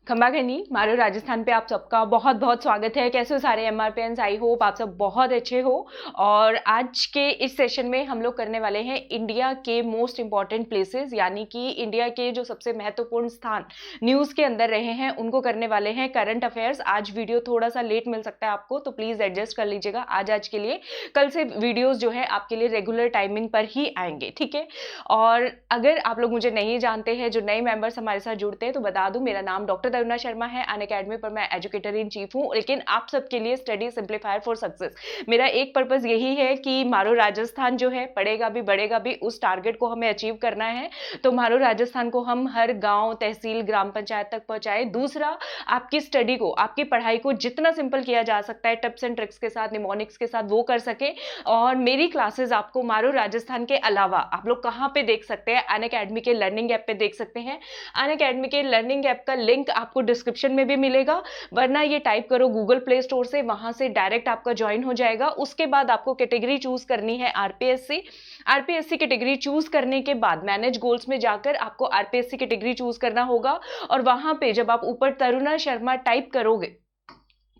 खम्बाघनी मारो राजस्थान पे आप सबका बहुत बहुत स्वागत है। कैसे हो सारे एमआरपीएंस? आई होप आप सब बहुत अच्छे हो। और आज के इस सेशन में हम लोग करने वाले हैं इंडिया के मोस्ट इंपॉर्टेंट प्लेसेस, यानी कि इंडिया के जो सबसे महत्वपूर्ण स्थान न्यूज़ के अंदर रहे हैं उनको करने वाले हैं करंट अफेयर्स। आज वीडियो थोड़ा सा लेट मिल सकता है आपको, तो प्लीज़ एडजस्ट कर लीजिएगा आज के लिए। कल से वीडियोज़ जो है आपके लिए रेगुलर टाइमिंग पर ही आएंगे, ठीक है। और अगर आप लोग मुझे नहीं जानते हैं, जो नए मेंबर्स हमारे साथ जुड़ते हैं, तो बता दूं मेरा नाम डॉक्टर तरुणा शर्मा है। अनअकैडमी पर मैं एजुकेटर इन चीफ हूं, लेकिन आप सबके लिए स्टडी सिंप्लीफायर फॉर सक्सेस। मेरा एक पर्पस यही है कि मारो राजस्थान जो है पढ़ेगा भी बढ़ेगा भी, उस टारगेट को हमें अचीव करना है। तो मारो राजस्थान को हम हर गांव, तहसील, ग्राम पंचायत तक पहुंचाए। दूसरा, आपकी स्टडी को, आपकी पढ़ाई को जितना सिंपल किया जा सकता है टिप्स एंड ट्रिक्स के साथ, निमोनिक्स के साथ, वो कर सके। और मेरी क्लासेस आपको मारो राजस्थान के अलावा आप लोग कहाँ पे देख सकते हैं? अनअकैडमी के लर्निंग ऐप पे देख सकते हैं। अनअकैडमी के लर्निंग ऐप का लिंक आपको डिस्क्रिप्शन में भी मिलेगा, वरना ये टाइप करो गूगल प्ले स्टोर से, वहां से डायरेक्ट आपका ज्वाइन हो जाएगा। उसके बाद आपको कैटेगरी चूज करनी है आरपीएससी। आरपीएससी कैटेगरी चूज करने के बाद मैनेज गोल्स में जाकर आपको आरपीएससी कैटेगरी चूज करना होगा। और वहां पे जब आप ऊपर तरुणा शर्मा टाइप करोगे,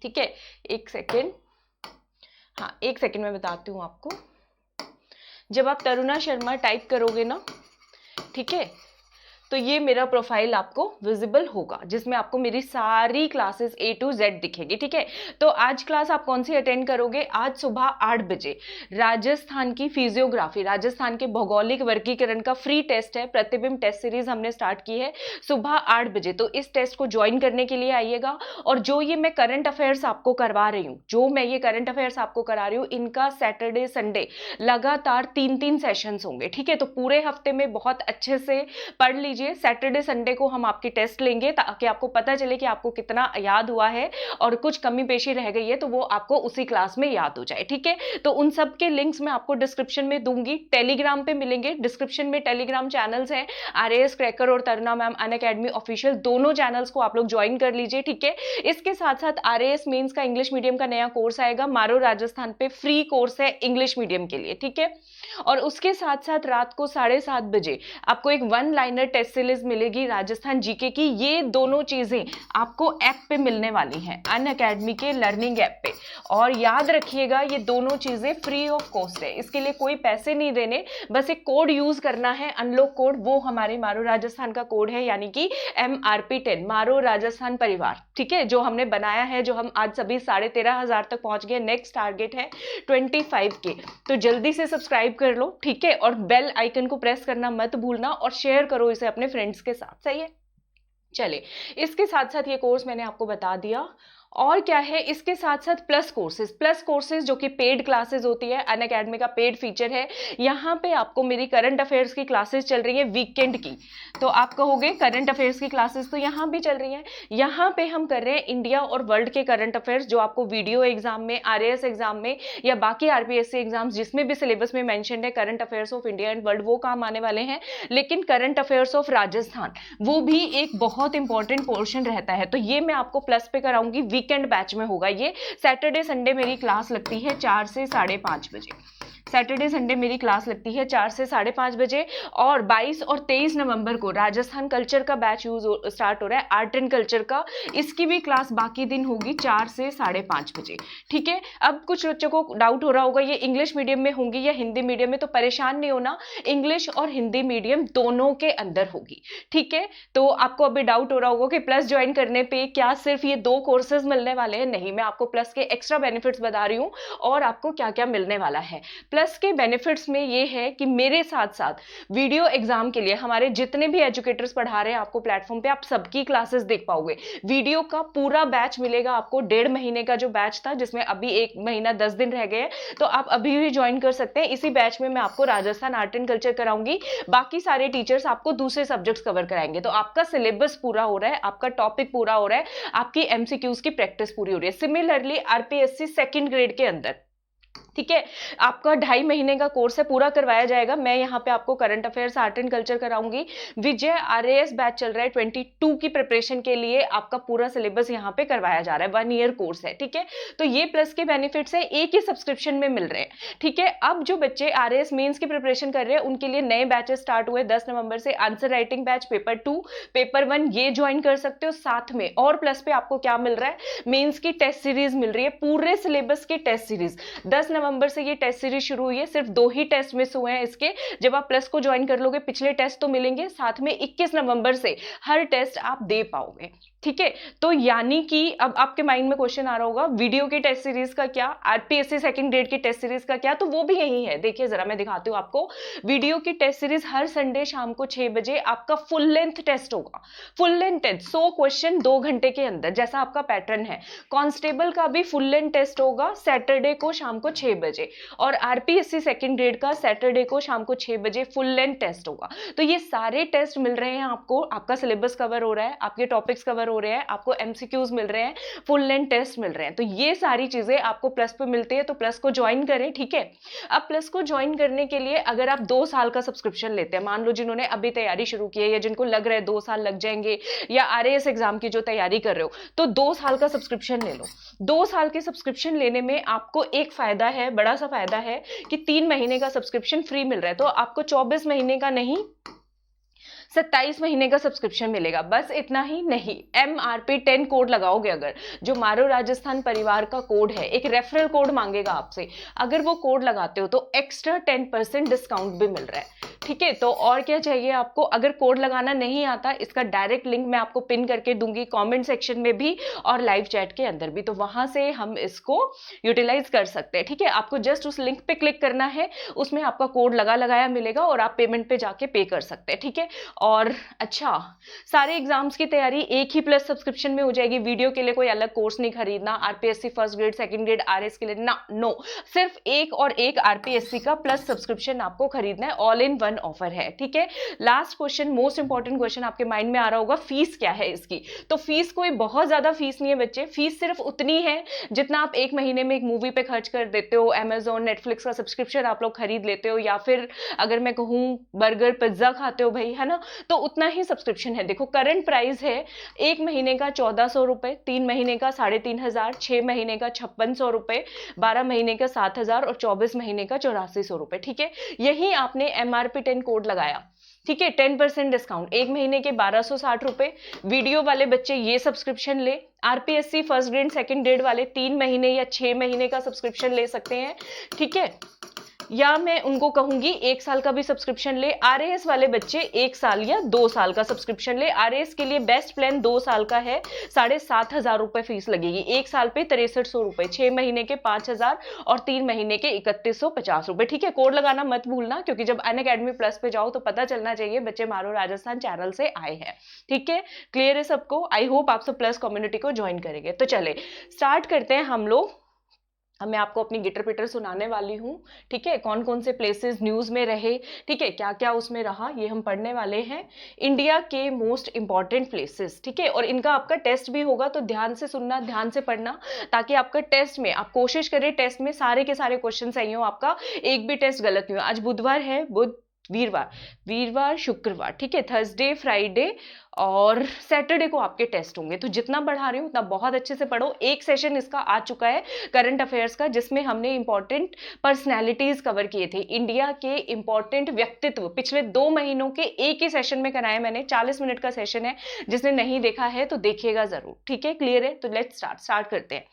ठीक है, एक सेकेंड, हाँ एक सेकेंड में बताती हूँ आपको। जब आप तरुणा शर्मा टाइप करोगे ना, ठीक है, तो ये मेरा प्रोफाइल आपको विजिबल होगा, जिसमें आपको मेरी सारी क्लासेस A to Z दिखेगी, ठीक है। तो आज क्लास आप कौन सी अटेंड करोगे? आज सुबह 8 बजे राजस्थान की फिजियोग्राफी, राजस्थान के भौगोलिक वर्गीकरण का फ्री टेस्ट है। प्रतिबिंब टेस्ट सीरीज हमने स्टार्ट की है सुबह 8 बजे, तो इस टेस्ट को ज्वाइन करने के लिए आइएगा। और जो ये मैं करंट अफेयर्स आपको करवा रही हूँ, इनका सैटरडे संडे लगातार 3-3 सेशंस होंगे, ठीक है। तो पूरे हफ्ते में बहुत अच्छे से पढ़ लीजिए। सैटरडे संडे को हम आपकी टेस्ट लेंगे, ताकि आपको पता चले कि आपको कितना याद हुआ है, और कुछ कमी पेशी रह गई है तो वो आपको उसी क्लास में याद हो जाए, ठीक है। तो उन सब के लिंक्स मैं आपको डिस्क्रिप्शन में दूंगी, टेलीग्राम पे मिलेंगे। डिस्क्रिप्शन में टेलीग्राम चैनल्स हैं, आरएएस क्रैकर और तरुणा मैम अनअकैडमी ऑफिशियल, दोनों चैनल्स को आप लोग ज्वाइन कर लीजिए, ठीक है। इसके साथ साथ आरएएस मेंस का इंग्लिश मीडियम का नया कोर्स आएगा मारो राजस्थान पे, फ्री कोर्स है इंग्लिश मीडियम के लिए, ठीक है। और उसके साथ साथ रात को 7:30 बजे आपको एक 1 लाइनर टेस्ट सीरीज मिलेगी राजस्थान जीके की। ये दोनों चीजें आपको ऐप पे मिलने वाली हैं, अनअकैडमी के लर्निंग ऐप पे। और याद रखिएगा, ये दोनों चीजें फ्री ऑफ कॉस्ट है, इसके लिए कोई पैसे नहीं देने, बस एक कोड यूज करना है, अनलॉक कोड। वो हमारे मारो राजस्थान का कोड है, यानी कि MRP10, मारो राजस्थान परिवार, ठीक है, जो हमने बनाया है, जो हम आज सभी 13,500 तक पहुंच गए। नेक्स्ट टारगेट है 25 के, तो जल्दी से सब्सक्राइब कर लो, ठीक है। और बेल आइकन को प्रेस करना मत भूलना, और शेयर करो इसे अपने फ्रेंड्स के साथ, सही है। चलिए, इसके साथ साथ ये कोर्स मैंने आपको बता दिया। और क्या है इसके साथ साथ प्लस कोर्सेज जो कि पेड क्लासेस होती है, अनअकैडमी का पेड फीचर है। यहाँ पे आपको मेरी करंट अफेयर्स की क्लासेस चल रही है वीकेंड की। तो आप कहोगे करंट अफेयर्स की क्लासेस तो यहाँ भी चल रही हैं। यहाँ पे हम कर रहे हैं इंडिया और वर्ल्ड के करंट अफेयर्स, जो आपको वीडियो एग्जाम में, आरएएस एग्जाम में, या बाकी आरपीएससी एग्जाम्स जिसमें भी सिलेबस में मेंशन है current affairs of India and world, वो काम आने वाले हैं। लेकिन करंट अफेयर्स ऑफ राजस्थान, वो भी एक बहुत इंपॉर्टेंट पोर्शन रहता है। तो ये मैं आपको प्लस पे कराऊंगी, वीकेंड बैच में होगा ये। सैटरडे संडे मेरी क्लास लगती है 4 से 5:30 बजे। सैटरडे संडे मेरी क्लास लगती है 4 से 5:30 बजे। और 22 और 23 नवंबर को राजस्थान कल्चर का बैच स्टार्ट हो रहा है, आर्ट एंड कल्चर का। इसकी भी क्लास बाकी दिन होगी 4 से 5:30 बजे, ठीक है। अब कुछ बच्चों को डाउट हो रहा होगा ये इंग्लिश मीडियम में होंगी या हिंदी मीडियम में, तो परेशान नहीं होना, इंग्लिश और हिंदी मीडियम दोनों के अंदर होगी, ठीक है। तो आपको अभी डाउट हो रहा होगा कि प्लस ज्वाइन करने पे क्या सिर्फ ये 2 कोर्सेज मिलने वाले हैं? नहीं, मैं आपको प्लस के एक्स्ट्रा बेनिफिट्स बता रही हूँ, और आपको क्या क्या मिलने वाला है। प्लस के बेनिफिट्स में ये है कि मेरे साथ साथ वीडियो एग्जाम के लिए हमारे जितने भी एजुकेटर्स पढ़ा रहे हैं आपको प्लेटफॉर्म पे, आप सबकी क्लासेस देख पाओगे। वीडियो का पूरा बैच मिलेगा आपको, 1.5 महीने का जो बैच था, जिसमें अभी 1 महीना 10 दिन रह गए, तो आप अभी भी ज्वाइन कर सकते हैं। इसी बैच में मैं आपको राजस्थान आर्ट एंड कल्चर कराऊंगी, बाकी सारे टीचर्स आपको दूसरे सब्जेक्ट्स कवर कराएंगे। तो आपका सिलेबस पूरा हो रहा है, आपका टॉपिक पूरा हो रहा है, आपकी एमसीक्यूज की प्रैक्टिस पूरी हो रही है। सिमिलरली आरपीएससी 2nd ग्रेड के अंदर ठीक है, आपका 2.5 महीने का कोर्स है, पूरा करवाया जाएगा। मैं यहाँ पे आपको current affairs, art and culture कराऊंगी। विजय आरएएस बैच चल रहा है 22 की प्रिपरेशन के लिए, आपका पूरा सिलेबस यहाँ पे करवाया जा रहा है, 1 ईयर कोर्स है। ठीक है, तो ये प्लस के बेनिफिट्स है, एक ही सब्सक्रिप्शन में मिल रहे हैं। ठीक है, अब जो बच्चे आरएएस मेंस की प्रिपरेशन कर रहे हैं उनके लिए नए बैचेस स्टार्ट हुए 10 नवंबर से। Answer writing batch, paper 2, paper 1 ये ज्वाइन कर सकते हो। साथ में और प्लस पे आपको क्या मिल रहा है, मेंस की टेस्ट सीरीज मिल रही है, पूरे सिलेबस की टेस्ट सीरीज। 10 नवंबर से ये टेस्ट सीरीज शुरू हुई है, सिर्फ 2 ही टेस्ट मिस हुए हैं इसके। जब आप प्लस को ज्वाइन कर लोगे पिछले टेस्ट तो मिलेंगे, साथ में 21 नवंबर से हर टेस्ट आप दे पाओगे। ठीक है, तो यानी कि अब आपके माइंड में क्वेश्चन आ रहा होगा वीडियो की टेस्ट सीरीज का क्या, आरपीएससी सेकंड ग्रेड की टेस्ट सीरीज का क्या, तो वो भी यही है। देखिए जरा मैं दिखाती हूँ आपको, वीडियो की टेस्ट सीरीज हर संडे शाम को 6 बजे आपका फुल लेंथ टेस्ट होगा, फुल लेंथ टेस्ट 100 क्वेश्चन 2 घंटे के अंदर, जैसा आपका पैटर्न है। कांस्टेबल का भी फुल लेंथ टेस्ट होगा सैटरडे को शाम को 6 बजे, और आरपीएससी सेकंड ग्रेड का सैटरडे को शाम को 6 बजे फुल लेंथ टेस्ट होगा। तो ये सारे टेस्ट मिल रहे हैं आपको, आपका सिलेबस कवर हो रहा है, आपके टॉपिक्स कवर हो रहे हैं, आपको एमसीक्यूज मिल रहे हैं, फुल लेंथ टेस्ट मिल रहे हैं। तो ये सारी चीजें आपको प्लस पे मिलती है, तो प्लस को ज्वाइन करें। ठीक है, अब प्लस को ज्वाइन करने के लिए अगर आप 2 साल का सब्सक्रिप्शन लेते हैं, मान लो जिन्होंने अभी तैयारी शुरू की है या जिनको लग रहा है 2 साल लग जाएंगे, या आरएएस एग्जाम की जो तैयारी कर रहे हो, तो 2 साल का सब्सक्रिप्शन ले लो। 2 साल के सब्सक्रिप्शन लेने में आपको एक फायदा है, बड़ा सा फायदा है कि 3 महीने का सब्सक्रिप्शन फ्री मिल रहा है। तो आपको 24 महीने का नहीं 27 महीने का सब्सक्रिप्शन मिलेगा। बस इतना ही नहीं, MRP 10 कोड लगाओगे अगर, जो मारो राजस्थान परिवार का कोड है, एक रेफरल कोड मांगेगा आपसे, अगर वो कोड लगाते हो तो एक्स्ट्रा 10% डिस्काउंट भी मिल रहा है। ठीक है, तो और क्या चाहिए आपको। अगर कोड लगाना नहीं आता, इसका डायरेक्ट लिंक मैं आपको पिन करके दूंगी कमेंट सेक्शन में भी और लाइव चैट के अंदर भी, तो वहां से हम इसको यूटिलाइज कर सकते हैं। ठीक है, आपको जस्ट उस लिंक पे क्लिक करना है, उसमें आपका कोड लगाया मिलेगा और आप पेमेंट पे जाके पे कर सकते हैं। ठीक है, और अच्छा, सारे एग्जाम्स की तैयारी एक ही प्लस सब्सक्रिप्शन में हो जाएगी। वीडियो के लिए कोई अलग कोर्स नहीं खरीदना, RPSC first grade second grade RS के लिए ना, नो, सिर्फ एक और एक आरपीएससी का प्लस सब्सक्रिप्शन आपको खरीदना है, ऑल इन वन ऑफर है। ठीक है, last question, most important question आपके माइंड में आ रहा होगा, फीस क्या है इसकी। तो फीस कोई बहुत ज्यादा फीस नहीं है बच्चे, फीस सिर्फ उतनी है जितना आप एक महीने में एक मूवी पे खर्च कर देते हो, अमेजॉन नेटफ्लिक्स का सब्सक्रिप्शन आप लोग खरीद लेते हो, या फिर अगर मैं कहूँ बर्गर पिज्जा खाते हो भाई, है ना, तो उतना ही सब्सक्रिप्शन है। देखो करंट प्राइस है 1 महीने का 1400 रुपए, 3 महीने का 3500, 6 महीने का 5600 रुपए, 12 महीने का 7000 और 24 महीने का 8400 रुपए। ठीक है, यही आपने MRP 10 कोड लगाया, ठीक है, 10% डिस्काउंट, 1 महीने के 1260 रुपए। वीडियो वाले बच्चे ये सब्सक्रिप्शन ले, RPSC first grade second grade वाले 3 महीने या 6 महीने का सब्सक्रिप्शन ले सकते हैं। ठीक है, या मैं उनको कहूंगी 1 साल का भी सब्सक्रिप्शन ले। आरएएस वाले बच्चे 1 साल या 2 साल का सब्सक्रिप्शन ले। आरएएस के लिए बेस्ट प्लान 2 साल का है, 7500 रुपए फीस लगेगी, 1 साल पे 6300 रुपए, 6 महीने के 5000 और 3 महीने के 3150 रुपए। ठीक है, कोड लगाना मत भूलना, क्योंकि जब अनअकैडमी प्लस पे जाओ तो पता चलना चाहिए बच्चे मारो राजस्थान चैनल से आए हैं। ठीक है, क्लियर है सबको। आई होप आप सब प्लस कम्युनिटी को ज्वाइन करेंगे। तो चले स्टार्ट करते हैं हम लोग। अब मैं आपको अपनी गिटर पिटर सुनाने वाली हूँ। ठीक है, कौन कौन से प्लेसेस न्यूज में रहे, ठीक है, क्या क्या उसमें रहा, ये हम पढ़ने वाले हैं। इंडिया के मोस्ट इंपॉर्टेंट प्लेसेस, ठीक है, और इनका आपका टेस्ट भी होगा, तो ध्यान से सुनना, ध्यान से पढ़ना, ताकि आपका टेस्ट में आप कोशिश करें टेस्ट में सारे के सारे क्वेश्चन सही हो, आपका एक भी टेस्ट गलत नहीं हो। आज बुधवार है, वीरवार शुक्रवार, ठीक है, थर्सडे फ्राइडे और सैटरडे को आपके टेस्ट होंगे। तो जितना बढ़ा रही हूँ उतना बहुत अच्छे से पढ़ो। एक सेशन इसका आ चुका है करंट अफेयर्स का, जिसमें हमने इंपॉर्टेंट पर्सनैलिटीज कवर किए थे, इंडिया के इंपॉर्टेंट व्यक्तित्व, पिछले 2 महीनों के एक ही सेशन में कराए मैंने, 40 मिनट का सेशन है, जिसने नहीं देखा है तो देखिएगा जरूर। ठीक है, क्लियर है, तो लेट्स स्टार्ट करते हैं।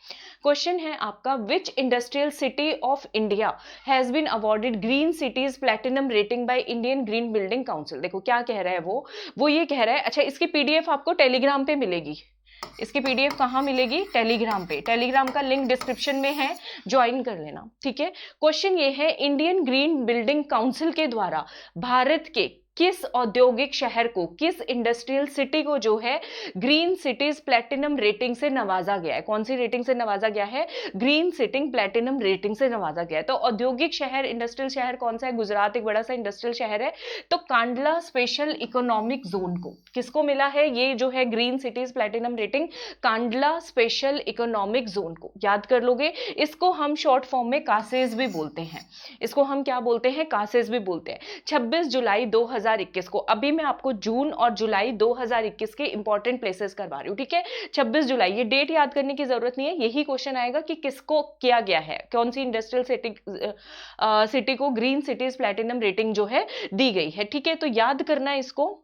क्वेश्चन है आपका, which industrial city of India has been awarded green cities platinum rating by Indian green building council. देखो क्या कह रहा है वो ये कह रहा है, अच्छा इसकी पीडीएफ आपको टेलीग्राम पे मिलेगी। इसकी पीडीएफ कहाँ मिलेगी? टेलीग्राम पे। टेलीग्राम का लिंक डिस्क्रिप्शन में है, ज्वाइन कर लेना। ठीक है, क्वेश्चन ये है, इंडियन ग्रीन बिल्डिंग काउंसिल के द्वारा भारत के किस औद्योगिक शहर को, किस इंडस्ट्रियल सिटी को जो है ग्रीन सिटीज प्लैटिनम रेटिंग से नवाजा गया है? कौन सी रेटिंग से नवाजा गया है? ग्रीन सिटिंग प्लैटिनम रेटिंग से नवाजा गया है। तो औद्योगिक शहर, इंडस्ट्रियल शहर कौन सा है? गुजरात एक बड़ा सा इंडस्ट्रियल शहर है। तो कांडला स्पेशल इकोनॉमिक जोन को किसको मिला है ये जो है green cities platinum rating? Kandla special economic zone को। याद कर लोगे। इसको हम शॉर्ट फॉर्म में कासेज भी बोलते हैं। इसको हम क्या बोलते हैं? कासेज भी बोलते हैं। 26 जुलाई 2021 को, अभी मैं आपको जून और जुलाई 2021 के इंपॉर्टेंट प्लेसेस करवा रही हूं, ठीक है? 26 जुलाई, ये डेट याद करने की जरूरत नहीं है, यही क्वेश्चन आएगा कि किसको किया गया है, कौन सी इंडस्ट्रियल सिटी को ग्रीन सिटीज प्लैटिनम रेटिंग जो है दी गई है, ठीक है? तो याद करना इसको।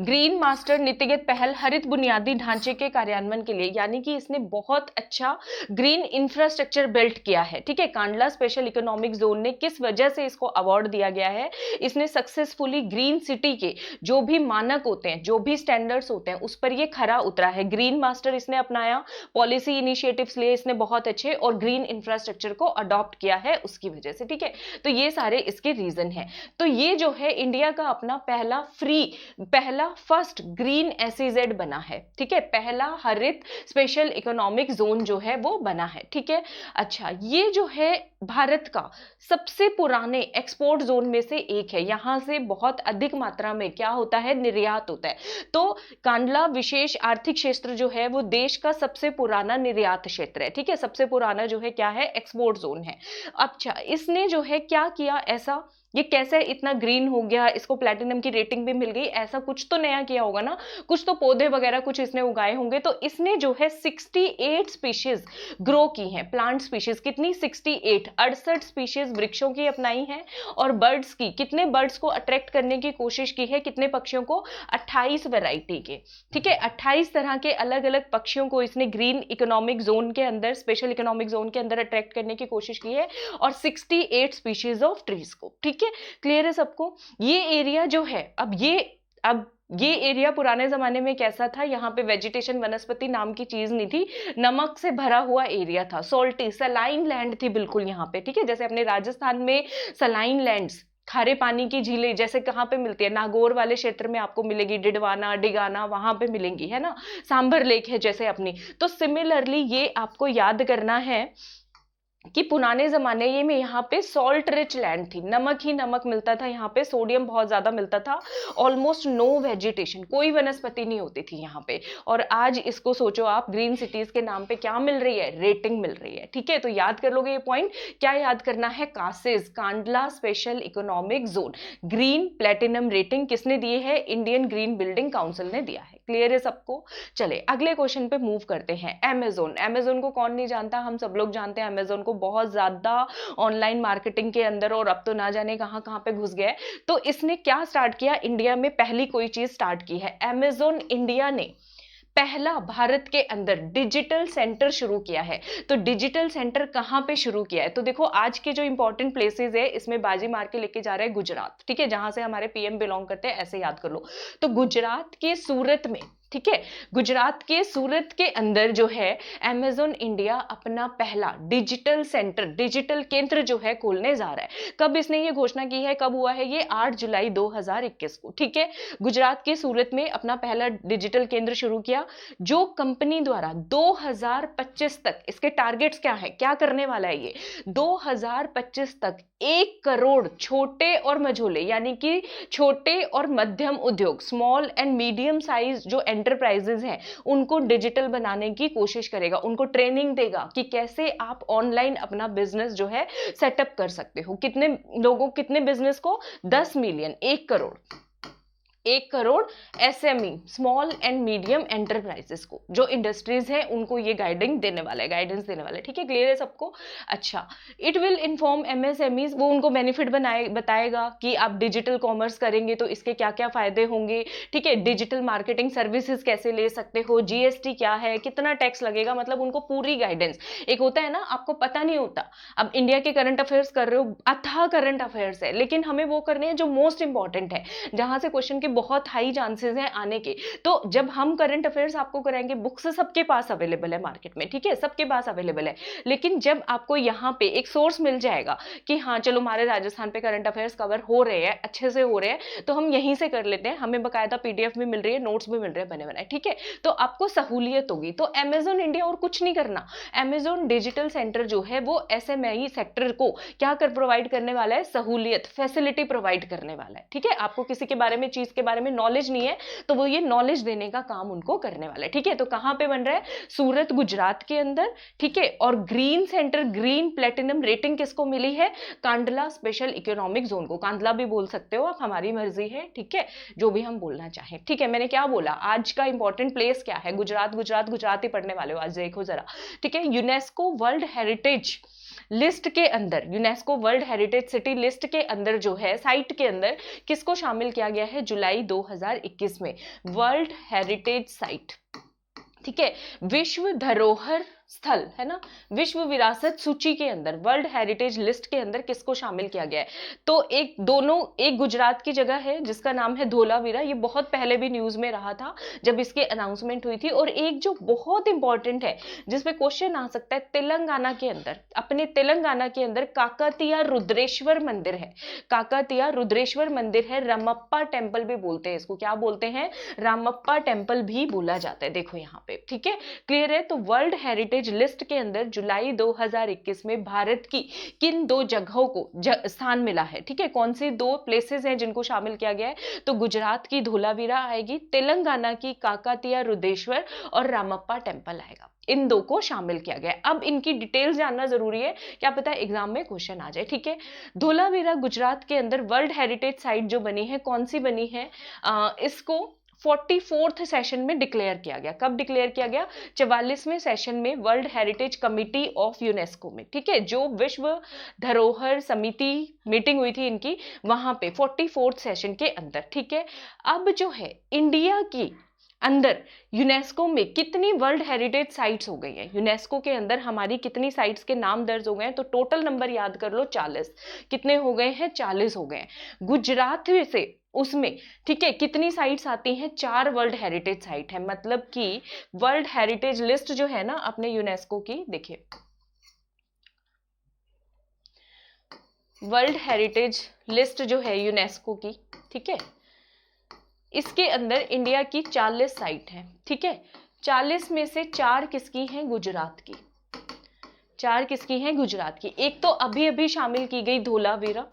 ग्रीन मास्टर नीतिगत पहल हरित बुनियादी ढांचे के कार्यान्वयन के लिए, यानी कि इसने बहुत अच्छा ग्रीन इंफ्रास्ट्रक्चर बिल्ड किया है, ठीक है? कांडला स्पेशल इकोनॉमिक जोन ने किस वजह से इसको अवार्ड दिया गया है? इसने सक्सेसफुली ग्रीन सिटी के जो भी मानक होते हैं, जो भी स्टैंडर्ड्स होते हैं, उस पर ये खरा उतरा है। ग्रीन मास्टर इसने अपनाया, पॉलिसी इनिशिएटिव्स लिए इसने बहुत अच्छे, और ग्रीन इंफ्रास्ट्रक्चर को अडॉप्ट किया है उसकी वजह से, ठीक है? तो ये सारे इसके रीजन है। तो ये जो है इंडिया का अपना पहला फर्स्ट ग्रीन एसईजेड बना है, ठीक है? पहला हरित स्पेशल इकोनॉमिक जोन जो है वो बना है, ठीक है? अच्छा, ये जो है भारत का सबसे पुराने एक्सपोर्ट जोन में से एक है। यहां से बहुत अधिक मात्रा में क्या होता है? निर्यात होता है। तो कांडला विशेष आर्थिक क्षेत्र जो है वो देश का सबसे पुराना निर्यात क्षेत्र है, ठीक है? सबसे पुराना जो है क्या है? एक्सपोर्ट जोन है। अच्छा, इसने जो है क्या किया ऐसा, ये कैसे इतना ग्रीन हो गया, इसको प्लैटिनम की रेटिंग भी मिल गई? ऐसा कुछ तो नया किया होगा ना, कुछ तो पौधे वगैरह कुछ इसने उगाए होंगे। तो इसने जो है 68 स्पीशीज ग्रो की हैं, प्लांट स्पीशीज। कितनी? 68 स्पीशीज वृक्षों की अपनाई है, और बर्ड्स की, कितने बर्ड्स को अट्रैक्ट करने की कोशिश की है? कितने पक्षियों को? 28 वैरायटी के, ठीक है? 28 तरह के अलग अलग पक्षियों को इसने ग्रीन इकोनॉमिक जोन के अंदर, स्पेशल इकोनॉमिक जोन के अंदर अट्रैक्ट करने की कोशिश की है, और 68 स्पीशीज ऑफ ट्रीज को, ठीक है? क्लियर है सबको? ये एरिया जो है, अब ये एरिया पुराने जमाने में कैसा था? यहाँ पे वेजिटेशन, वनस्पति नाम की चीज नहीं थी, नमक से भरा हुआ एरिया था, सोल्टी सलाइन लैंड थी बिल्कुल यहाँ पे, ठीक है? जैसे अपने राजस्थान में सलाइन लैंड्स, खारे पानी की झीलें जैसे कहाँ पे मिलती है? नागौर वाले क्षेत्र में आपको मिलेगी, डिडवाना, डिगाना, वहां पे मिलेंगी, है ना? सांभर लेक है जैसे अपनी। तो सिमिलरली ये आपको याद करना है कि पुराने जमाने में यहाँ पे सॉल्ट रिच लैंड थी, नमक ही नमक मिलता था यहाँ पे, सोडियम बहुत ज्यादा मिलता था, ऑलमोस्ट नो वेजिटेशन, कोई वनस्पति नहीं होती थी यहाँ पे। और आज इसको सोचो आप, ग्रीन सिटीज के नाम पे क्या मिल रही है? रेटिंग मिल रही है, ठीक है? तो याद कर लोगे ये पॉइंट। क्या याद करना है? KASEZ, Kandla special economic zone, green platinum rating किसने दी है? इंडियन ग्रीन बिल्डिंग काउंसिल ने दिया है। क्लियर है सबको? चले अगले क्वेश्चन पे मूव करते हैं। अमेजोन, अमेजोन को कौन नहीं जानता? हम सब लोग जानते हैं अमेजोन को, बहुत ज्यादा ऑनलाइन मार्केटिंग के अंदर, और अब तो ना जाने कहां कहां पे घुस गया है। तो इसने क्या स्टार्ट किया? इंडिया में पहली कोई चीज स्टार्ट की है। अमेजोन इंडिया ने पहला भारत के अंदर डिजिटल सेंटर शुरू किया है। तो डिजिटल सेंटर कहां पे शुरू किया है? तो देखो, आज के जो इंपॉर्टेंट प्लेसेस है इसमें बाजी मार के लेके जा रहे हैं गुजरात, ठीक है? जहां से हमारे पीएम बिलोंग करते हैं, ऐसे याद कर लो। तो गुजरात के सूरत में, ठीक है, गुजरात के सूरत के अंदर जो है अमेजोन इंडिया अपना पहला डिजिटल सेंटर, डिजिटल केंद्र जो है खोलने जा रहा है। कब इसने ये घोषणा की है? कब हुआ है ये? 8 जुलाई 2021 को, ठीक है? गुजरात के सूरत में अपना पहला डिजिटल केंद्र शुरू किया, जो कंपनी द्वारा 2025 तक, इसके टारगेट्स क्या है, क्या करने वाला है ये? 2025 तक 1 करोड़ छोटे और मझोले, यानी कि छोटे और मध्यम उद्योग, स्मॉल एंड मीडियम साइज जो एंटरप्राइजेज हैं, उनको डिजिटल बनाने की कोशिश करेगा, उनको ट्रेनिंग देगा कि कैसे आप ऑनलाइन अपना बिजनेस जो है सेटअप कर सकते हो। कितने लोगों, कितने बिजनेस को? 10 million, 1 crore, 1 crore SME, small and medium enterprises को, जो इंडस्ट्रीज हैं उनको ये गाइडेंस देने वाला है, ठीक है? क्लियर है सबको? अच्छा, इट विल इन्फॉर्म एमएसएमईज, वो उनको बेनिफिट बताएगा कि आप डिजिटल कॉमर्स करेंगे तो इसके क्या क्या फायदे होंगे, ठीक है? डिजिटल मार्केटिंग सर्विसेज कैसे ले सकते हो, जीएसटी क्या है, कितना टैक्स लगेगा, मतलब उनको पूरी गाइडेंस। एक होता है ना, आपको पता नहीं होता, अब इंडिया के करंट अफेयर्स कर रहे हो, अथाह करंट अफेयर्स है, लेकिन हमें वो करने हैं जो मोस्ट इंपॉर्टेंट है, जहां से क्वेश्चन के बहुत हाई चांसेस हैं आने के। तो जब हम करंट अफेयर्स आपको कराएंगे, बुक्स सबके पास अवेलेबल है मार्केट में, ठीक है, सबके पास अवेलेबल है, लेकिन जब आपको यहाँ पे एक सोर्स मिल जाएगा कि हाँ चलो हमारे राजस्थान पे करंट अफेयर्स कवर हो रहे हैं, अच्छे से हो रहे हैं, तो हम यहीं से कर लेते हैं, हमें बकायदा पीडीएफ भी मिल रही है, नोट्स भी मिल रहे हैं बने बनाए, ठीक है, तो आपको सहूलियत होगी। तो अमेजॉन इंडिया और कुछ नहीं करना, अमेजॉन डिजिटल सेंटर जो है वो एसएमई सेक्टर को क्या कर प्रोवाइड करने वाला है, सहूलियत, फैसिलिटी प्रोवाइड करने वाला है, ठीक है। आपको किसी के बारे में, चीज के बारे में नॉलेज नहीं है तो वो ये नॉलेज देने का काम उनको करने वाला है, ठीक है। तो कहां पे बन रहा है, सूरत गुजरात के अंदर, ठीक है। और green centre, green platinum rating किसको मिली है, कांडला स्पेशल इकोनॉमिक जोन को, कांडला भी बोल सकते हो आप, हमारी मर्जी है, ठीक है, जो भी हम बोलना चाहें, ठीक है। मैंने क्या बोला, आज का इंपॉर्टेंट प्लेस क्या है, गुजरात, गुजरात, गुजरात ही पढ़ने वाले हो आज, देखो जरा, ठीक है। यूनेस्को वर्ल्ड हेरिटेज लिस्ट के अंदर, UNESCO world heritage city list के अंदर जो है, साइट के अंदर किसको शामिल किया गया है, जुलाई 2021 में, वर्ल्ड हेरिटेज साइट, ठीक है। विश्व धरोहर स्थल है ना, विश्व विरासत सूची के अंदर, वर्ल्ड हेरिटेज लिस्ट के अंदर किसको शामिल किया गया है, तो एक दोनों, एक गुजरात की जगह है जिसका नाम है धोलावीरा, ये बहुत पहले भी न्यूज में रहा था जब इसकी अनाउंसमेंट हुई थी, और एक जो बहुत इंपॉर्टेंट है जिसपे क्वेश्चन आ सकता है, तेलंगाना के अंदर, अपने तेलंगाना के अंदर काकतीय रुद्रेश्वर मंदिर है, काकतीय रुद्रेश्वर मंदिर है, रामप्पा टेम्पल भी बोलते हैं इसको, क्या बोलते हैं, रामप्पा टेम्पल भी बोला जाता है, देखो यहाँ पे, ठीक है, क्लियर है। तो वर्ल्ड हेरिटेज लिस्ट के अंदर जुलाई 2021 में भारत की किन दो जगहों को स्थान मिला है, ठीक है, कौन सी दो प्लेसेस हैं जिनको शामिल किया गया है, तो गुजरात की धोलावीरा आएगी, तेलंगाना की काकतीय रुद्रेश्वर और रामप्पा टेम्पल आएगा, इन दो को शामिल किया गया है। अब इनकी डिटेल्स जानना जरूरी है, क्या पता है एग्जाम में क्वेश्चन आ जाए, ठीक है। धोलावीरा गुजरात के अंदर वर्ल्ड हेरिटेज साइट जो बनी है, कौन सी बनी है, इसको 44th सेशन में डिक्लेयर किया गया, कब डिक्लेयर किया गया, 44वें सेशन में world heritage committee of UNESCO में, ठीक है, जो विश्व धरोहर समिति मीटिंग हुई थी इनकी, वहां पे 44th सेशन के अंदर, ठीक है। अब जो है इंडिया की अंदर यूनेस्को में कितनी वर्ल्ड हेरिटेज साइट्स हो गई हैं, यूनेस्को के अंदर हमारी कितनी साइट्स के नाम दर्ज हो गए हैं, तो टोटल नंबर याद कर लो 40, कितने हो गए हैं, 40 हो गए हैं। गुजरात से उसमें, ठीक है, कितनी साइट्स आती हैं, 4 वर्ल्ड हेरिटेज साइट है, मतलब कि वर्ल्ड हेरिटेज लिस्ट जो है ना अपने यूनेस्को की, देखिए वर्ल्ड हेरिटेज लिस्ट जो है यूनेस्को की, ठीक है, इसके अंदर इंडिया की 40 साइट है, ठीक है, 40 में से 4 किसकी हैं, गुजरात की, 4 किसकी हैं, गुजरात की, एक तो अभी अभी शामिल की गई धोलावीरा,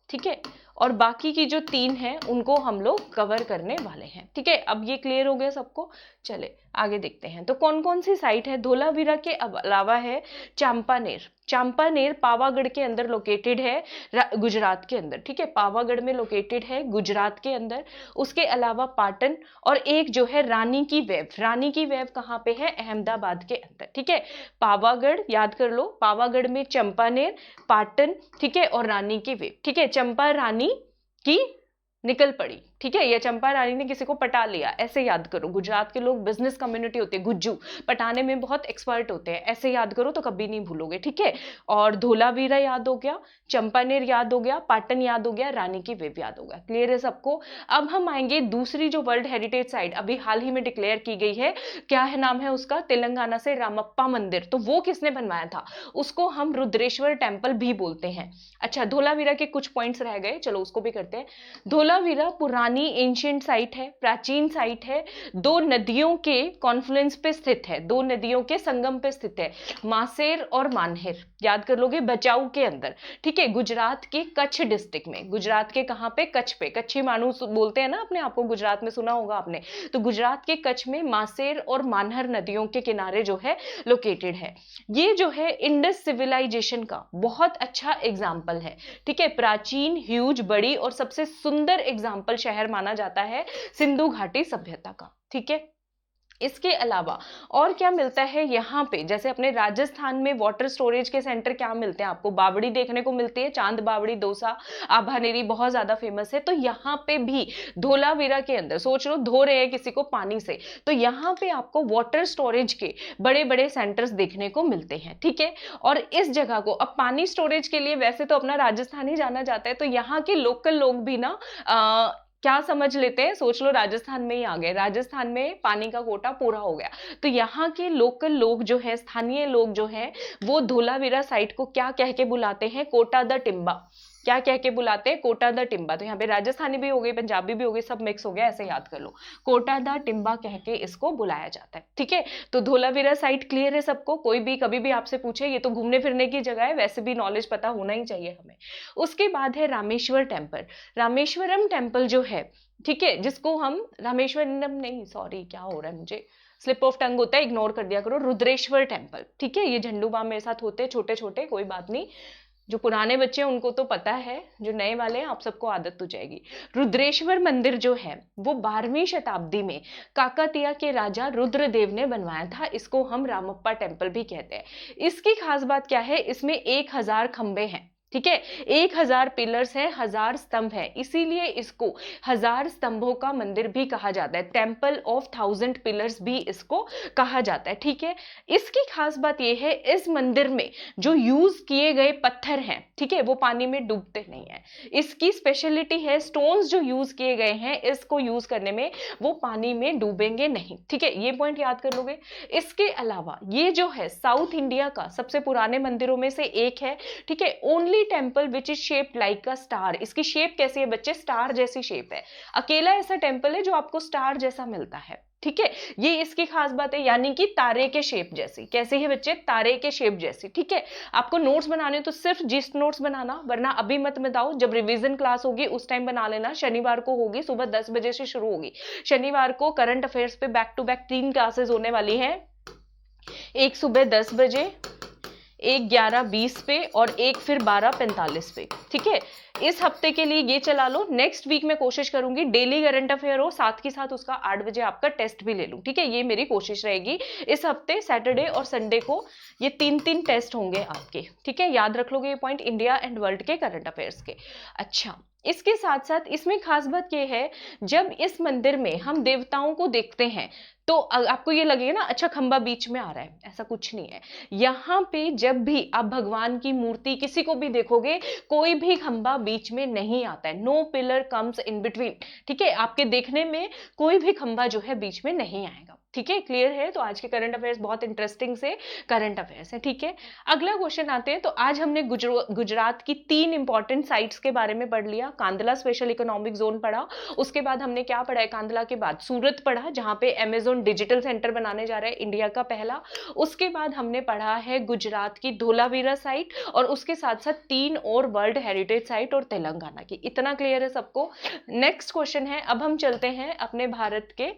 ठीक है, और बाकी की जो 3 हैं उनको हम लोग कवर करने वाले हैं, ठीक है। अब ये क्लियर हो गया सबको, चले आगे देखते हैं। तो कौन कौन सी साइट है, धोलावीरा के अलावा है चांपानेर, चांपानेर पावागढ़ के अंदर लोकेटेड है, गुजरात के अंदर, ठीक है, पावागढ़ में लोकेटेड है गुजरात के अंदर। उसके अलावा पाटन, और एक जो है रानी की वेव, रानी की वेव कहाँ पे है, अहमदाबाद के अंदर, ठीक है। पावागढ़ याद कर लो, पावागढ़ में चंपानेर, पाटन, ठीक है, और रानी की वेव, ठीक है, चंपा रानी की निकल पड़ी, ठीक है, या चंपा रानी ने किसी को पटा लिया, ऐसे याद करो। गुजरात के लोग बिजनेस कम्युनिटी होते हैं, गुज्जू पटाने में बहुत एक्सपर्ट होते हैं, ऐसे याद करो तो कभी नहीं भूलोगे, ठीक है। और धोलावीरा याद हो गया, चंपानेर याद हो गया, पाटन याद हो गया, रानी की वेव याद हो गया, क्लियर है सबको। अब हम आएंगे दूसरी जो वर्ल्ड हेरिटेज साइट अभी हाल ही में डिक्लेयर की गई है, क्या है नाम है उसका, तेलंगाना से रामप्पा मंदिर, तो वो किसने बनवाया था, उसको हम रुद्रेश्वर टेम्पल भी बोलते हैं। अच्छा, धोलावीरा के कुछ पॉइंट्स रह गए, चलो उसको भी करते हैं। धोलावीरा पुरानी एंशिएंट साइट है, प्राचीन साइट है, 2 नदियों के कॉन्फ्लुएंस पे स्थित है, 2 नदियों के संगम पे स्थित है, मासेर और मानहेर, याद कर लोगे, बचाऊ के अंदर, ठीक है, गुजरात के कच्छ डिस्ट्रिक्ट में, गुजरात के कहां पे, कच्छ पे, कच्छी मानूस बोलते हैं ना अपने आपको, गुजरात में सुना होगा आपने, तो गुजरात के कच्छ में मासेर और मानहर नदियों के किनारे जो है लोकेटेड है। ये जो है इंडस सिविलाइजेशन का बहुत अच्छा एग्जाम्पल है, ठीक है, प्राचीन, ह्यूज, बड़ी और सबसे सुंदर एग्जाम्पल शहर माना जाता है सिंधु घाटी सभ्यता का, ठीक है। इसके अलावा और क्या मिलता है यहाँ पे, जैसे अपने राजस्थान में वाटर स्टोरेज के सेंटर क्या मिलते हैं आपको, बावड़ी देखने को मिलती है, चांद बावड़ी, दौसा, आभानेरी बहुत ज्यादा फेमस है। तो यहाँ पे भी धोलावीरा के अंदर, सोच लो धो रहे हैं किसी को पानी से, तो यहाँ पे आपको वाटर स्टोरेज के बड़े बड़े सेंटर्स देखने को मिलते हैं, ठीक है। और इस जगह को अब पानी स्टोरेज के लिए वैसे तो अपना राजस्थान ही जाना जाता है, तो यहाँ के लोकल लोग भी ना क्या समझ लेते हैं, सोच लो राजस्थान में ही आ गए, राजस्थान में पानी का कोटा पूरा हो गया, तो यहाँ के लोकल लोग जो है, स्थानीय लोग जो है, वो धोलावीरा साइट को क्या कह के बुलाते हैं, कोटा द टिम्बा। क्या कह के बुलाते हैं, कोटा द टिम्बा। तो यहाँ पे राजस्थानी भी हो गई, पंजाबी भी हो गई, सब मिक्स हो गया, ऐसे याद कर लो, कोटा द टिम्बा कह के इसको बुलाया जाता है। ठीक है, तो धोलावीरा साइट क्लियर है सबको, कोई भी कभी भी आपसे पूछे, ये तो घूमने फिरने की जगह है, वैसे भी नॉलेज पता होना ही चाहिए हमें। उसके बाद है रामेश्वर टेम्पल। रामेश्वरम टेम्पल जो है, ठीक है, जिसको हम रामेश्वरम नहीं, सॉरी क्या हो रहा है मुझे, स्लिप ऑफ टंग होता है, इग्नोर कर दिया करो, रुद्रेश्वर टेम्पल। ठीक है, ये झंडू बाम मेरे साथ होते हैं छोटे छोटे, कोई बात नहीं, जो पुराने बच्चे हैं उनको तो पता है, जो नए वाले हैं आप सबको आदत हो जाएगी। रुद्रेश्वर मंदिर जो है वो 12वीं शताब्दी में काकातिया के राजा रुद्रदेव ने बनवाया था, इसको हम रामप्पा टेम्पल भी कहते हैं। इसकी खास बात क्या है, इसमें 1000 खंबे हैं। ठीक है, 1000 पिलर्स हैं, 1000 स्तंभ है, इसीलिए इसको 1000 स्तंभों का मंदिर भी कहा जाता है, टेम्पल ऑफ 1000 पिलर्स भी इसको कहा जाता है। ठीक है, इसकी खास बात यह है, इस मंदिर में जो यूज किए गए पत्थर हैं, ठीक है, वो पानी में डूबते नहीं है। इसकी स्पेशलिटी है, स्टोन्स जो यूज किए गए हैं इसको यूज करने में वो पानी में डूबेंगे नहीं। ठीक है, ये पॉइंट याद कर लोगे। इसके अलावा ये जो है साउथ इंडिया का सबसे पुराने मंदिरों में से एक है। ठीक है, only temple which is shaped like a star. इसकी शेप कैसी है बच्चे, स्टार जैसी शेप है, अकेला ऐसा टेम्पल है जो आपको स्टार जैसा मिलता है। ठीक है, ये इसकी खास बात है, यानी कि तारे के शेप जैसी। कैसी है बच्चे, तारे के शेप जैसी। ठीक है, आपको नोट्स बनाने तो सिर्फ जिस्ट नोट्स बनाना, वरना अभी मत बताओ, जब रिवीजन क्लास होगी उस टाइम बना लेना। शनिवार को होगी, सुबह 10 बजे से शुरू होगी। शनिवार को करंट अफेयर्स पे बैक टू बैक 3 क्लासेस होने वाली हैं, एक सुबह 10 बजे, एक 11:20 पे और एक फिर 12:45 पे। ठीक है, इस हफ्ते के लिए ये चला लो। नेक्स्ट वीक में कोशिश करूंगी डेली करंट अफेयर हो, साथ के साथ उसका 8 बजे आपका टेस्ट भी ले लूं। ठीक है, ये मेरी कोशिश रहेगी। इस हफ्ते सैटरडे और संडे को ये 3 टेस्ट होंगे आपके। ठीक है, याद रख लोगे ये पॉइंट, इंडिया एंड वर्ल्ड के करंट अफेयर्स के। अच्छा, इसके साथ साथ इसमें खास बात यह है, जब इस मंदिर में हम देवताओं को देखते हैं तो आपको ये लगेगा ना, अच्छा खंबा बीच में आ रहा है, ऐसा कुछ नहीं है। यहाँ पे जब भी आप भगवान की मूर्ति किसी को भी देखोगे, कोई भी खंबा बीच में नहीं आता है, no pillar comes in between. ठीक है, आपके देखने में कोई भी खंबा जो है बीच में नहीं आएगा। ठीक है, क्लियर है। तो आज के करंट अफेयर्स बहुत इंटरेस्टिंग से करंट अफेयर्स है। ठीक है, अगला क्वेश्चन आते हैं। तो आज हमने गुजरात की 3 इंपॉर्टेंट साइट्स के बारे में पढ़ लिया। कांदला स्पेशल इकोनॉमिक जोन पढ़ा, उसके बाद हमने क्या पढ़ा है, कांदला के बाद सूरत पढ़ा, जहां पे अमेजोन डिजिटल सेंटर बनाने जा रहा है, इंडिया का पहला। उसके बाद हमने पढ़ा है गुजरात की धोलावीरा साइट, और उसके साथ साथ 3 और वर्ल्ड हेरिटेज साइट और तेलंगाना की। इतना क्लियर है सबको। नेक्स्ट क्वेश्चन है, अब हम चलते हैं अपने भारत के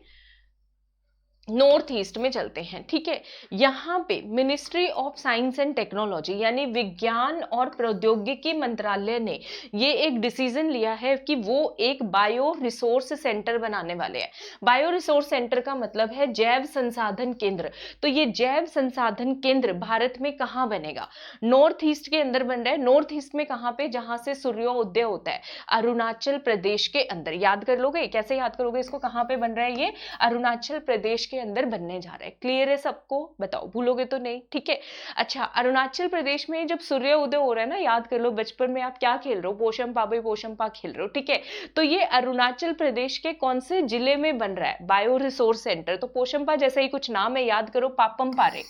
नॉर्थ ईस्ट में चलते हैं। ठीक है, यहाँ पे ministry of science and technology यानी विज्ञान और प्रौद्योगिकी मंत्रालय ने ये एक डिसीजन लिया है कि वो एक बायो रिसोर्स सेंटर बनाने वाले हैं। बायो रिसोर्स सेंटर का मतलब है जैव संसाधन केंद्र। तो ये जैव संसाधन केंद्र भारत में कहाँ बनेगा, नॉर्थ ईस्ट के अंदर बन रहा है। नॉर्थ ईस्ट में कहाँ पे, जहां से सूर्योदय होता है, अरुणाचल प्रदेश के अंदर। याद कर लोगे, कैसे याद करोगे इसको, कहाँ पे बन रहा है ये, अरुणाचल प्रदेश के अंदर बनने जा रहा है। क्लियर है सबको, बताओ भूलोगे तो नहीं। ठीक है, अच्छा, अरुणाचल प्रदेश में जब सूर्य उदय हो रहा है ना, याद कर लो बचपन में आप क्या खेल रहे हो, पोशम पाबे पोशम पा खेल रहे हो। ठीक है, तो ये अरुणाचल प्रदेश के कौन से जिले में बन रहा है, बायो रिसोर्स सेंटर। तो पोशमपा जैसे ही कुछ नाम है, याद करो पापम पारे।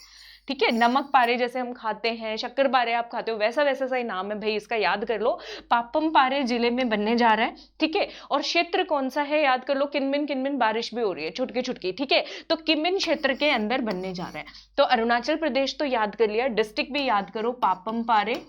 ठीक है, नमक पारे जैसे हम खाते हैं, शक्कर पारे आप खाते हो, वैसा वैसा सा ही नाम है भाई, इसका याद कर लो। पापम पारे जिले में बनने जा रहा है। ठीक है, और क्षेत्र कौन सा है, याद कर लो, किनमिन किनमिन बारिश भी हो रही है छुटकी छुटकी। ठीक है, तो किनमिन क्षेत्र के अंदर बनने जा रहा है। तो अरुणाचल प्रदेश तो याद कर लिया, डिस्ट्रिक्ट भी याद करो, पापम पारे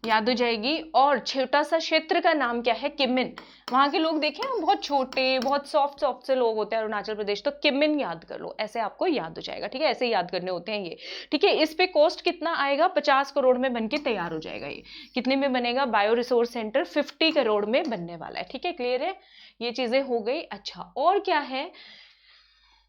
याद हो जाएगी। और छोटा सा क्षेत्र का नाम क्या है, किमिन। वहां के लोग देखे हम, बहुत छोटे बहुत सॉफ्ट सॉफ्ट से लोग होते हैं अरुणाचल प्रदेश, तो किमिन याद कर लो, ऐसे आपको याद हो जाएगा। ठीक है, ऐसे ही याद करने होते हैं ये। ठीक है, इस पे कॉस्ट कितना आएगा, 50 करोड़ में बनके तैयार हो जाएगा। ये कितने में बनेगा, बायो रिसोर्स सेंटर 50 करोड़ में बनने वाला है। ठीक है, क्लियर है, ये चीजें हो गई। अच्छा, और क्या है,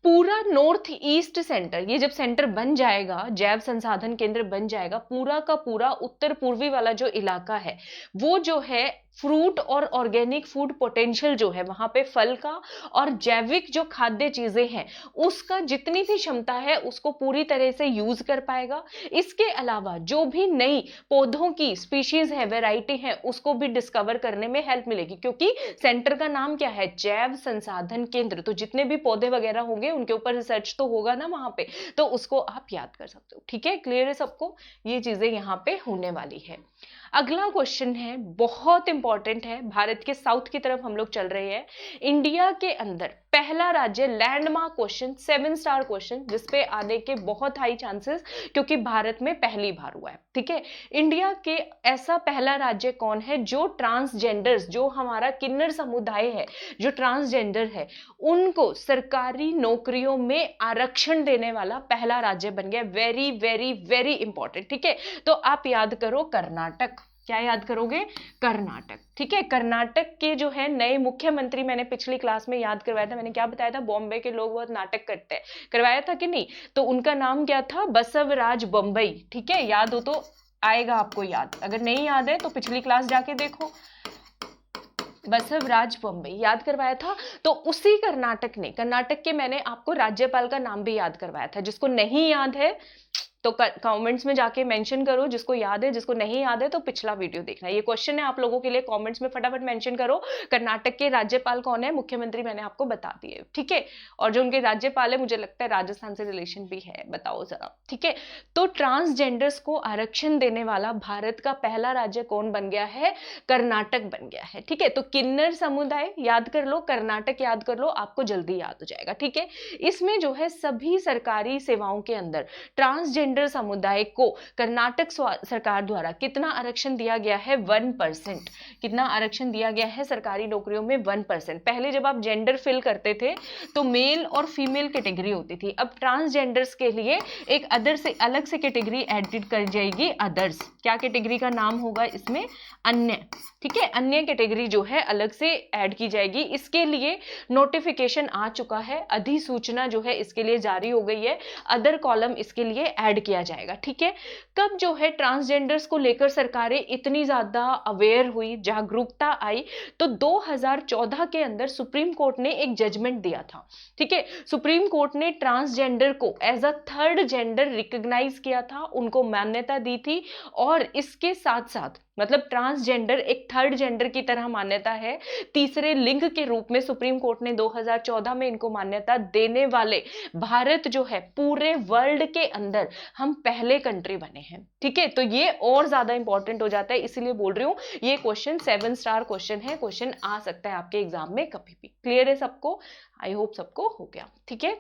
पूरा नॉर्थ ईस्ट सेंटर, ये जब सेंटर बन जाएगा, जैव संसाधन केंद्र बन जाएगा, पूरा का पूरा उत्तर पूर्वी वाला जो इलाका है वो जो है फ्रूट और ऑर्गेनिक फूड पोटेंशियल जो है वहां पे फल का और जैविक जो खाद्य चीजें हैं उसका जितनी भी क्षमता है उसको पूरी तरह से यूज कर पाएगा। इसके अलावा जो भी नई पौधों की स्पीशीज है, वैरायटी है, उसको भी डिस्कवर करने में हेल्प मिलेगी, क्योंकि सेंटर का नाम क्या है, जैव संसाधन केंद्र। तो जितने भी पौधे वगैरह होंगे उनके ऊपर रिसर्च तो होगा ना वहां पे, तो उसको आप याद कर सकते हो। ठीक है, क्लियर है सबको, ये चीजें यहाँ पे होने वाली है। अगला क्वेश्चन है, बहुत इंपॉर्टेंट है, भारत के साउथ की तरफ हम लोग चल रहे हैं। इंडिया के अंदर पहला राज्य, लैंडमार्क क्वेश्चन, 7 स्टार क्वेश्चन, जिसपे आने के बहुत हाई चांसेस, क्योंकि भारत में पहली बार हुआ है। ठीक है, इंडिया के ऐसा पहला राज्य कौन है जो ट्रांसजेंडर्स, जो हमारा किन्नर समुदाय है, जो ट्रांसजेंडर है, उनको सरकारी नौकरियों में आरक्षण देने वाला पहला राज्य बन गया। Very very very important. ठीक है, तो आप याद करो कर्नाटक। क्या याद करोगे, कर्नाटक। ठीक है, कर्नाटक के जो है नए मुख्यमंत्री, मैंने पिछली क्लास में याद करवाया था, मैंने क्या बताया था, बॉम्बे के लोग बहुत नाटक करते हैं, करवाया था कि नहीं, तो उनका नाम क्या था, बसवराज बम्बई। ठीक है, याद हो तो आएगा आपको याद, अगर नहीं याद है तो पिछली क्लास जाके देखो, बसवराज बम्बई याद करवाया था। तो उसी कर्नाटक ने, कर्नाटक के मैंने आपको राज्यपाल का नाम भी याद करवाया था, जिसको नहीं याद है तो कमेंट्स में जाके मेंशन करो, जिसको याद है, जिसको नहीं याद है तो पिछला वीडियो देखना। ये क्वेश्चन है आप लोगों के लिए, कमेंट्स में फटाफट मेंशन करो, कर्नाटक के राज्यपाल कौन है, मुख्यमंत्री मैंने आपको बता दिए। ठीक है, और जो उनके राज्यपाल है मुझे लगता है राजस्थान से रिलेशन भी है, बताओ जरा। ठीक है, तो ट्रांसजेंडर्स को आरक्षण देने वाला भारत का पहला राज्य कौन बन गया है, कर्नाटक बन गया है। ठीक है, तो किन्नर समुदाय याद कर लो, कर्नाटक याद कर लो, आपको जल्दी याद हो जाएगा। ठीक है, इसमें जो है सभी सरकारी सेवाओं के अंदर ट्रांसजेंडर समुदाय को कर्नाटक सरकार द्वारा कितना आरक्षण दिया गया है, 1%। कितना आरक्षण दिया गया है सरकारी नौकरियों में, 1%। पहले जब आप जेंडर फिल करते थे तो मेल और फीमेल कैटेगरी होती थी, अब ट्रांसजेंडर्स के लिए एक अदर से अलग से कैटेगरी एडिट कर जाएगी, अदर्स। क्या कैटेगरी का नाम होगा इसमें, अन्य। ठीक है, अन्य कैटेगरी जो है अलग से ऐड की जाएगी। इसके लिए नोटिफिकेशन आ चुका है, अधिसूचना जो है इसके लिए जारी हो गई है, अदर कॉलम इसके लिए ऐड किया जाएगा। ठीक है, कब जो है ट्रांसजेंडर्स को लेकर सरकारें इतनी ज्यादा अवेयर हुई, जागरूकता आई, तो 2014 के अंदर सुप्रीम कोर्ट ने एक जजमेंट दिया था। ठीक है, सुप्रीम कोर्ट ने ट्रांसजेंडर को as a third gender recognise किया था, उनको मान्यता दी थी, और इसके साथ साथ मतलब ट्रांसजेंडर एक थर्ड जेंडर की तरह मान्यता है, तीसरे लिंग के रूप में सुप्रीम कोर्ट ने 2014 में इनको मान्यता देने वाले भारत जो है पूरे वर्ल्ड के अंदर हम पहले कंट्री बने हैं। ठीक है, तो ये और ज्यादा इंपॉर्टेंट हो जाता है, इसीलिए बोल रही हूं ये क्वेश्चन 7 स्टार क्वेश्चन है, क्वेश्चन आ सकता है आपके एग्जाम में कभी भी। क्लियर है सबको, आई होप सबको हो गया। ठीक है,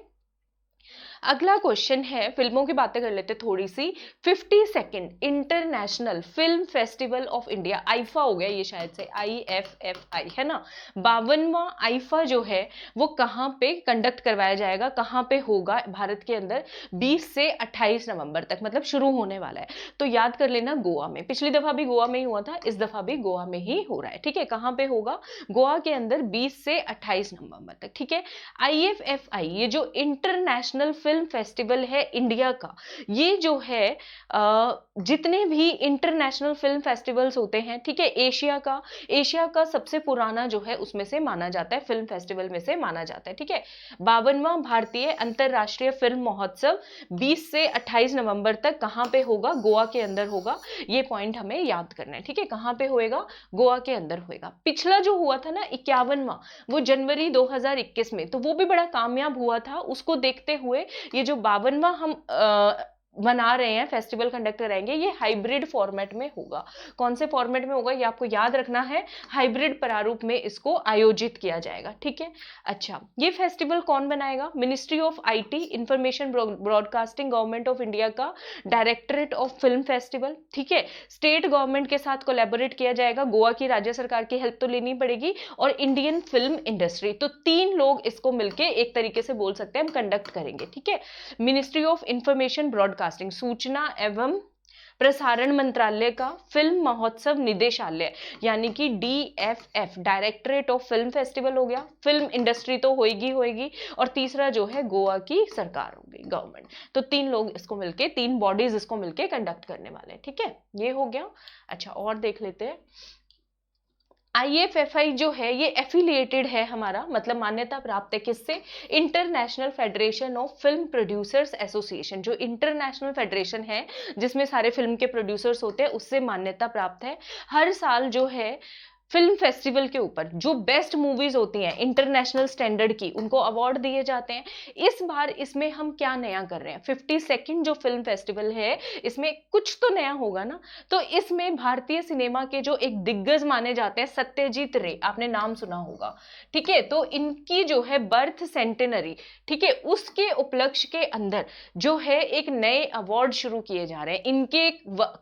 अगला क्वेश्चन है, फिल्मों की बातें कर लेते थोड़ी सी। 52nd international film festival of India, IIFA हो गया ये शायद से, IFFI है ना, 52वां आईफा जो है वो कहां पे कंडक्ट करवाया जाएगा, कहां पे होगा भारत के अंदर, 20 से 28 नवंबर तक, मतलब शुरू होने वाला है। तो याद कर लेना गोवा में, पिछली दफा भी गोवा में ही हुआ था, इस दफा भी गोवा में ही हो रहा है। ठीक है, कहां पे होगा, गोवा के अंदर 20 से 28 नवंबर तक। ठीक है, IFFI ये जो इंटरनेशनल फिल्म फेस्टिवल है इंडिया का, ये जो है जितने भी इंटरनेशनल फिल्म फेस्टिवल्स होते हैं, ठीक है, एशिया का सबसे पुराना जो है उसमें से माना जाता है, फिल्म फेस्टिवल में से माना जाता है। ठीक है, 52वां भारतीय अंतरराष्ट्रीय फिल्म महोत्सव 20 से 28 नवंबर तक कहां पे होगा, गोवा के अंदर होगा। ये पॉइंट हमें याद करना है। ठीक है, कहां पे होएगा, गोवा के अंदर होएगा। पिछला जो हुआ था ना 51वां, वो जनवरी 2021 में, तो वो भी बड़ा कामयाब हुआ था। उसको देखते हुए ये जो 52वां हम बना रहे हैं, फेस्टिवल कंडक्ट कराएंगे, ये हाइब्रिड फॉर्मेट में होगा। कौन से फॉर्मेट में होगा ये आपको याद रखना है, हाइब्रिड प्रारूप में इसको आयोजित किया जाएगा। ठीक है, अच्छा, ये फेस्टिवल कौन बनाएगा, ministry of IT information broadcasting, government of India का डायरेक्टरेट ऑफ फिल्म फेस्टिवल। ठीक है, स्टेट गवर्नमेंट के साथ कोलैबोरेट किया जाएगा, गोवा की राज्य सरकार की हेल्प तो लेनी पड़ेगी, और इंडियन फिल्म इंडस्ट्री, तो 3 लोग इसको मिलकर एक तरीके से बोल सकते हैं हम कंडक्ट करेंगे। ठीक है, मिनिस्ट्री ऑफ इंफॉर्मेशन ब्रॉडकास्टिंग, सूचना एवं प्रसारण मंत्रालय का फिल्म महोत्सव निदेशालय यानी कि DFF, directorate of film festival हो गया, फिल्म इंडस्ट्री तो होएगी, और तीसरा जो है गोवा की सरकार हो गई, गवर्नमेंट। तो 3 लोग इसको मिलके, 3 बॉडीज इसको मिलके कंडक्ट करने वाले हैं। ठीक है, ये हो गया। अच्छा, और देख लेते हैं, IFFI जो है ये एफिलिएटेड है हमारा, मतलब मान्यता प्राप्त है किससे? International federation of film producers association, जो इंटरनेशनल फेडरेशन है जिसमें सारे फिल्म के प्रोड्यूसर्स होते हैं, उससे मान्यता प्राप्त है। हर साल जो है फिल्म फेस्टिवल के ऊपर जो बेस्ट मूवीज होती हैं इंटरनेशनल स्टैंडर्ड की, उनको अवार्ड दिए जाते हैं। इस बार इसमें हम क्या नया कर रहे हैं? 52nd जो फिल्म फेस्टिवल है, इसमें कुछ तो नया होगा ना। तो इसमें भारतीय सिनेमा के जो एक दिग्गज माने जाते हैं सत्यजीत रे, आपने नाम सुना होगा, ठीक है। तो इनकी जो है बर्थ सेंटेनरी, ठीक है, उसके उपलक्ष्य के अंदर जो है एक नए अवार्ड शुरू किए जा रहे हैं। इनके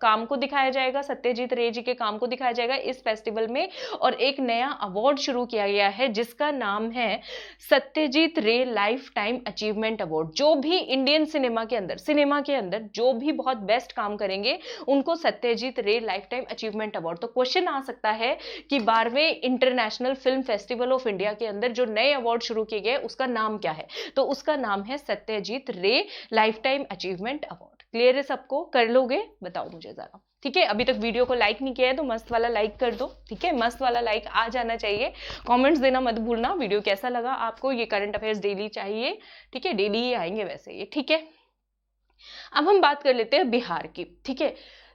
काम को दिखाया जाएगा, सत्यजीत रे जी के काम को दिखाया जाएगा इस फेस्टिवल में, और एक नया अवार्ड शुरू किया गया है जिसका नाम है Satyajit Ray lifetime achievement award. जो भी इंडियन सिनेमा के अंदर जो भी बहुत बेस्ट काम करेंगे उनको Satyajit Ray lifetime achievement award. तो क्वेश्चन आ सकता है कि 12वें international film festival of India के अंदर जो नए अवार्ड शुरू किए गए उसका नाम क्या है? तो उसका नाम है Satyajit Ray lifetime achievement award. Clear है सबको? कर लोगे? बताओ मुझे जरा, ठीक है। अभी तक वीडियो को लाइक नहीं किया है तो मस्त वाला लाइक कर दो, ठीक है, मस्त वाला लाइक आ जाना चाहिए। कमेंट्स देना मत भूलना, वीडियो कैसा लगा आपको। ये करंट अफेयर्स डेली चाहिए, ठीक है, डेली ही आएंगे वैसे ये, ठीक है। अब हम बात कर लेते हैं बिहार की, ठीक है।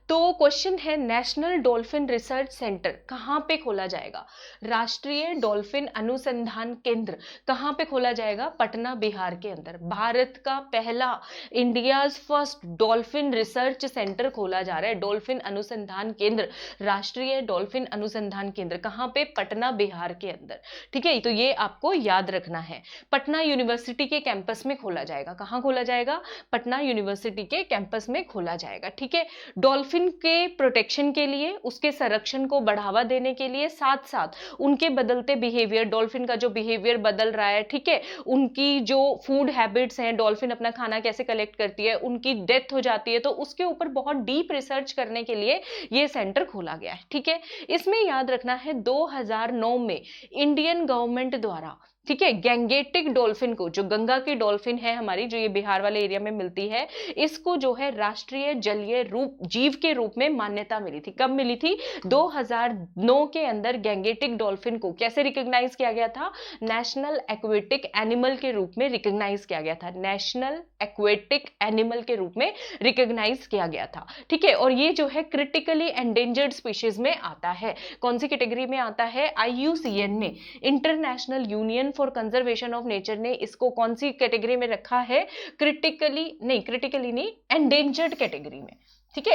तो क्वेश्चन है नेशनल डॉल्फिन रिसर्च सेंटर कहां पे खोला जाएगा? राष्ट्रीय डॉल्फिन अनुसंधान केंद्र कहां पे खोला जाएगा? पटना, बिहार के अंदर। भारत का पहला, India's first dolphin research centre खोला जा रहा है, डॉल्फिन अनुसंधान केंद्र, राष्ट्रीय डॉल्फिन अनुसंधान केंद्र कहां पे? पटना, बिहार के अंदर, ठीक है। तो ये आपको याद रखना है। पटना यूनिवर्सिटी के कैंपस में खोला जाएगा। कहां खोला जाएगा? पटना यूनिवर्सिटी के कैंपस में खोला जाएगा, ठीक है। डॉल्फिन के प्रोटेक्शन के लिए, उसके संरक्षण को बढ़ावा देने के लिए, साथ साथ उनके बदलते बिहेवियर, डॉल्फिन का जो बिहेवियर बदल रहा है, ठीक है, उनकी जो फूड हैबिट्स हैं, डॉल्फिन अपना खाना कैसे कलेक्ट करती है, उनकी डेथ हो जाती है, तो उसके ऊपर बहुत डीप रिसर्च करने के लिए ये सेंटर खोला गया है, ठीक है। इसमें याद रखना है 2009 में इंडियन गवर्नमेंट द्वारा, ठीक है, गैंगेटिक डॉल्फिन को, जो गंगा की डॉल्फिन है हमारी, जो ये बिहार वाले एरिया में मिलती है, इसको जो है राष्ट्रीय जलीय जीव के रूप में मान्यता मिली थी। कब मिली थी? 2009 के अंदर गैंगेटिक डॉल्फिन को कैसे रिकॉग्नाइज किया गया था? नेशनल एक्वेटिक एनिमल के रूप में रिकॉग्नाइज किया गया था, नेशनल एक्वेटिक एनिमल के रूप में रिकॉग्नाइज किया गया था, ठीक है। और ये जो है क्रिटिकली एंडेंजर्ड स्पीशीज में आता है। कौन सी कैटेगरी में आता है? IUCN ने, international union for conservation of nature ने इसको कौन सी कैटेगरी में रखा है? क्रिटिकली नहीं, एंडेंजर्ड कैटेगरी में, ठीक है।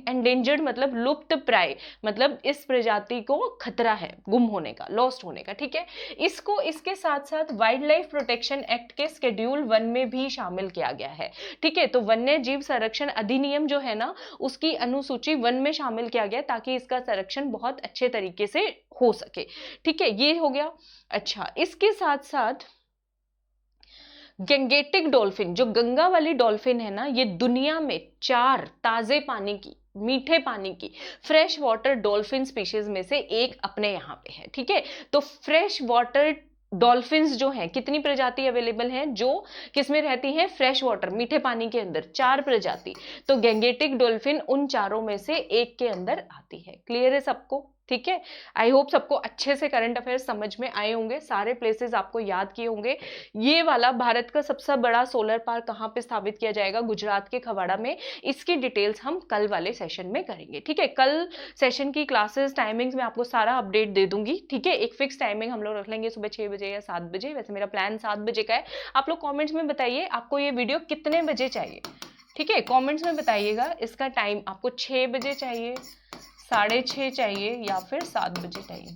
एंडेंजर्ड मतलब लुप्त प्राय, मतलब इस प्रजाति को खतरा है गुम होने का, लॉस्ट होने का, ठीक है। इसको इसके साथ साथ वाइल्ड लाइफ प्रोटेक्शन एक्ट के शेड्यूल 1 में भी शामिल किया गया है, ठीक है। तो वन्य जीव संरक्षण अधिनियम जो है ना, उसकी अनुसूची 1 में शामिल किया गया ताकि इसका संरक्षण बहुत अच्छे तरीके से हो सके, ठीक है। ये हो गया। अच्छा, इसके साथ साथ गैंगेटिक डॉल्फिन, जो गंगा वाली डॉल्फिन है ना, ये दुनिया में 4 ताजे पानी की, मीठे पानी की फ्रेश वाटर डॉल्फिन स्पीशीज में से एक अपने यहाँ पे है, ठीक है। तो फ्रेश वाटर डॉल्फिन्स जो हैं, कितनी प्रजाति अवेलेबल हैं जो किसमें रहती हैं? फ्रेश वाटर, मीठे पानी के अंदर 4 प्रजाति। तो गैंगेटिक डॉल्फिन उन चारों में से एक के अंदर आती है। क्लियर है सबको? ठीक है। आई होप सबको अच्छे से करंट अफेयर्स समझ में आए होंगे, सारे प्लेसेस आपको याद किए होंगे। ये वाला भारत का सबसे बड़ा सोलर पार्क कहाँ पे स्थापित किया जाएगा? गुजरात के खवाड़ा में। इसकी डिटेल्स हम कल वाले सेशन में करेंगे, ठीक है। कल सेशन की क्लासेस टाइमिंग्स में आपको सारा अपडेट दे दूंगी, ठीक है। एक फिक्स टाइमिंग हम लोग रख लेंगे, सुबह 6 बजे या 7 बजे। वैसे मेरा प्लान 7 बजे का है। आप लोग कॉमेंट्स में बताइए आपको ये वीडियो कितने बजे चाहिए, ठीक है। कॉमेंट्स में बताइएगा इसका टाइम आपको 6 बजे चाहिए, 6:30 चाहिए या फिर 7 बजे चाहिए,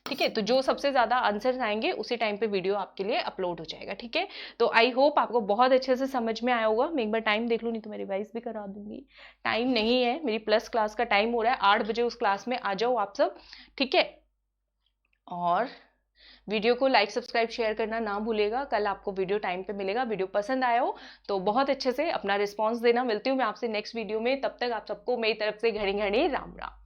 ठीक है। तो जो सबसे ज्यादा आंसर्स आएंगे उसी टाइम पे वीडियो आपके लिए अपलोड हो जाएगा, ठीक है। तो आई होप आपको बहुत अच्छे से समझ में आया होगा। मैं एक बार टाइम देख लूँ, नहीं तो मैं रिवाइज भी करा दूंगी। टाइम नहीं है, मेरी प्लस क्लास का टाइम हो रहा है 8 बजे। उस क्लास में आ जाओ आप सब, ठीक है। और वीडियो को लाइक सब्सक्राइब शेयर करना ना भूलेगा। कल आपको वीडियो टाइम पे मिलेगा। वीडियो पसंद आया हो तो बहुत अच्छे से अपना रिस्पॉन्स देना। मिलती हूँ मैं आपसे नेक्स्ट वीडियो में। तब तक आप सबको मेरी तरफ से घड़ी घड़ी राम राम।